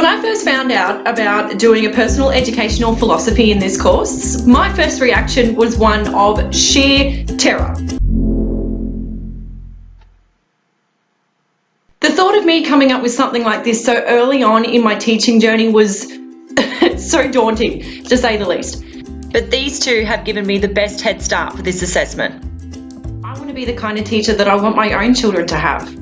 When I first found out about doing a personal educational philosophy in this course, my first reaction was one of sheer terror. The thought of me coming up with something like this so early on in my teaching journey was so daunting, to say the least. But these two have given me the best head start for this assessment. I want to be the kind of teacher that I want my own children to have.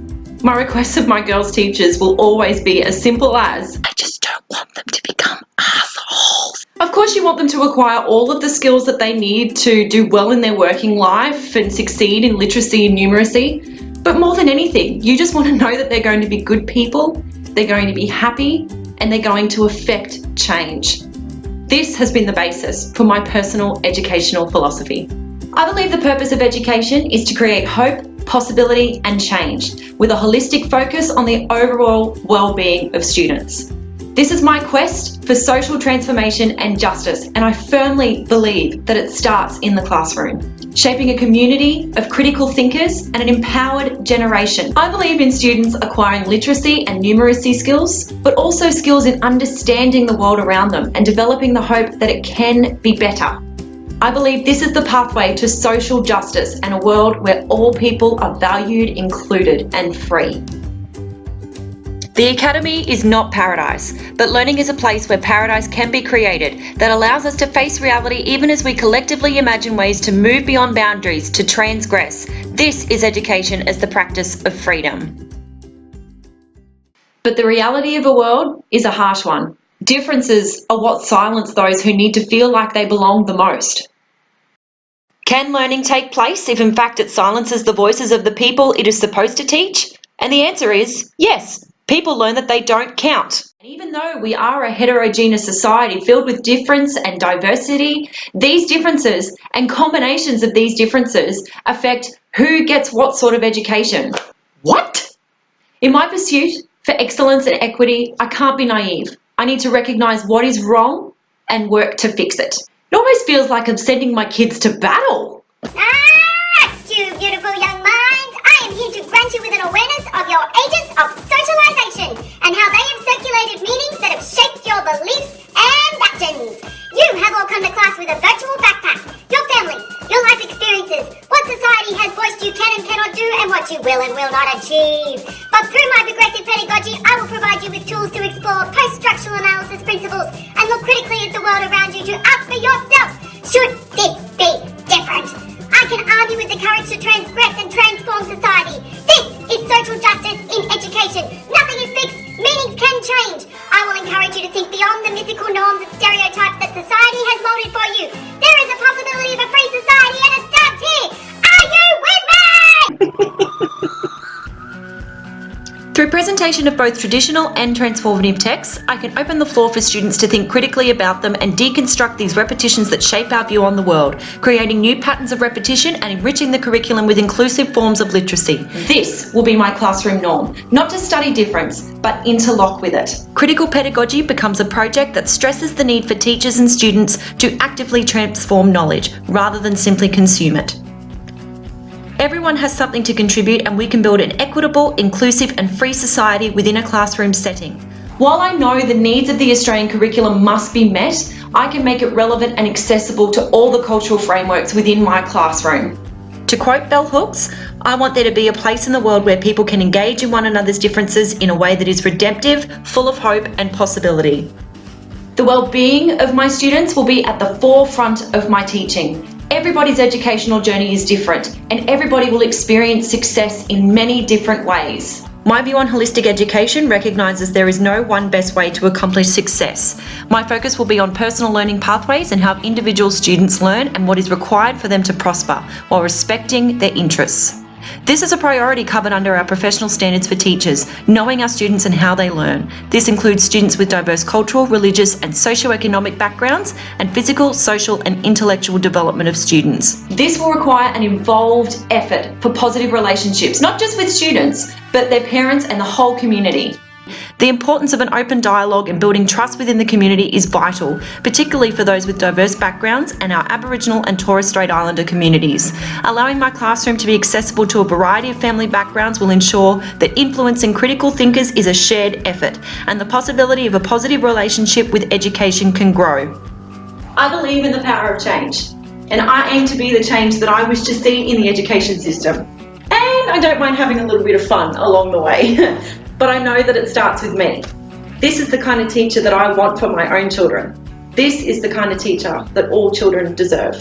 My requests of my girls' teachers will always be as simple as, I just don't want them to become assholes. Of course, you want them to acquire all of the skills that they need to do well in their working life and succeed in literacy and numeracy. But more than anything, you just want to know that they're going to be good people, they're going to be happy, and they're going to affect change. This has been the basis for my personal educational philosophy. I believe the purpose of education is to create hope, possibility, and change with a holistic focus on the overall well-being of students. This is my quest for social transformation and justice, and I firmly believe that it starts in the classroom, shaping a community of critical thinkers and an empowered generation. I believe in students acquiring literacy and numeracy skills, but also skills in understanding the world around them and developing the hope that it can be better. I believe this is the pathway to social justice and a world where all people are valued, included, and free. The Academy is not paradise, but learning is a place where paradise can be created that allows us to face reality even as we collectively imagine ways to move beyond boundaries, to transgress. This is education as the practice of freedom. But the reality of a world is a harsh one. Differences are what silence those who need to feel like they belong the most. Can learning take place if in fact it silences the voices of the people it is supposed to teach? And the answer is yes. People learn that they don't count. And even though we are a heterogeneous society filled with difference and diversity, these differences and combinations of these differences affect who gets what sort of education. What? In my pursuit for excellence and equity, I can't be naive. I need to recognise what is wrong and work to fix it. It almost feels like I'm sending my kids to battle. You beautiful young minds! I am here to grant you with an awareness of your agents of socialization and how they have circulated meanings that have shaped your beliefs and actions. You have all come to class with a virtual backpack, your families, your life experiences, what society has voiced you can and cannot do, and what you will and will not achieve. But through my progressive pedagogy, I will provide you with tools to explore post-structural analysis principles and look critically at the world around you to ask for yourself, should this be different? I can arm you with the courage to transgress and transform society. This is social justice in education. Nothing is fixed, meanings can change. I will encourage you to think beyond the mythical norms and stereotypes that society has molded for you. There is a possibility of a free society and it starts here. Are you with me? Through presentation of both traditional and transformative texts, I can open the floor for students to think critically about them and deconstruct these repetitions that shape our view on the world, creating new patterns of repetition and enriching the curriculum with inclusive forms of literacy. This will be my classroom norm, not to study difference, but interlock with it. Critical pedagogy becomes a project that stresses the need for teachers and students to actively transform knowledge, rather than simply consume it. Everyone has something to contribute and we can build an equitable, inclusive and free society within a classroom setting. While I know the needs of the Australian curriculum must be met, I can make it relevant and accessible to all the cultural frameworks within my classroom. To quote Bell Hooks, I want there to be a place in the world where people can engage in one another's differences in a way that is redemptive, full of hope and possibility. The well-being of my students will be at the forefront of my teaching. Everybody's educational journey is different and everybody will experience success in many different ways. My view on holistic education recognises there is no one best way to accomplish success. My focus will be on personal learning pathways and how individual students learn and what is required for them to prosper while respecting their interests. This is a priority covered under our professional standards for teachers, knowing our students and how they learn. This includes students with diverse cultural, religious and socio-economic backgrounds and physical, social and intellectual development of students. This will require an involved effort for positive relationships, not just with students, but their parents and the whole community. The importance of an open dialogue and building trust within the community is vital, particularly for those with diverse backgrounds and our Aboriginal and Torres Strait Islander communities. Allowing my classroom to be accessible to a variety of family backgrounds will ensure that influencing critical thinkers is a shared effort, and the possibility of a positive relationship with education can grow. I believe in the power of change, and I aim to be the change that I wish to see in the education system. And I don't mind having a little bit of fun along the way. But I know that it starts with me. This is the kind of teacher that I want for my own children. This is the kind of teacher that all children deserve.